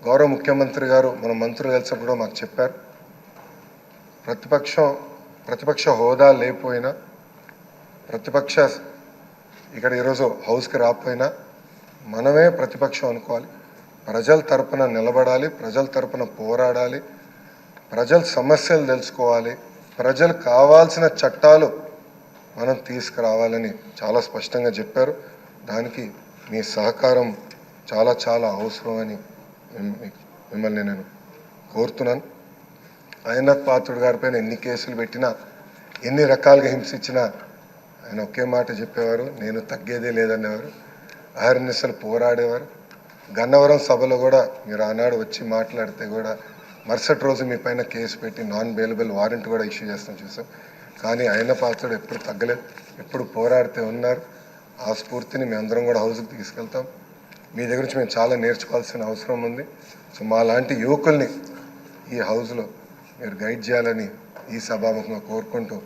గౌరవ ముఖ్యమంత్రి గారు మన మంత్రులు కలిసినప్పుడు మాకు చెప్పారు, ప్రతిపక్ష హోదా లేకపోయినా, ప్రతిపక్ష ఇక్కడ ఈరోజు హౌస్కి రాకపోయినా మనమే ప్రతిపక్షం అనుకోవాలి, ప్రజల తరపున నిలబడాలి, ప్రజల తరపున పోరాడాలి, ప్రజల సమస్యలు తెలుసుకోవాలి, ప్రజలకు కావాల్సిన చట్టాలు మనం తీసుకురావాలని చాలా స్పష్టంగా చెప్పారు. దానికి మీ సహకారం చాలా చాలా అవసరమని మిమ్మల్ని నేను కోరుతున్నాను. అయ్యనాథ్ పాత్రుడు గారిపైన ఎన్ని కేసులు పెట్టినా, ఎన్ని రకాలుగా హింసించినా ఆయన ఒకే మాట చెప్పేవారు, నేను తగ్గేదే లేదనేవారు. అహర్నిశలు పోరాడేవారు. గన్నవరం సభలో కూడా మీరు ఆనాడు వచ్చి మాట్లాడితే కూడా మరుసటి రోజు మీ పైన కేసు పెట్టి నాన్ బెయిలబుల్ వారెంట్ కూడా ఇష్యూ చేస్తాం చూసాం. కానీ అయ్యనాథ్ పాత్రుడు ఎప్పుడు తగ్గలేదు, ఎప్పుడు పోరాడితే ఉన్నారు. ఆ స్ఫూర్తిని మేము అందరం కూడా హౌస్కి తీసుకెళ్తాం. మీ దగ్గర నుంచి మేము చాలా నేర్చుకోవాల్సిన అవసరం ఉంది. సో మా లాంటి యువకుల్ని ఈ హౌస్లో మీరు గైడ్ చేయాలని ఈ సభాముఖంగా కోరుకుంటూ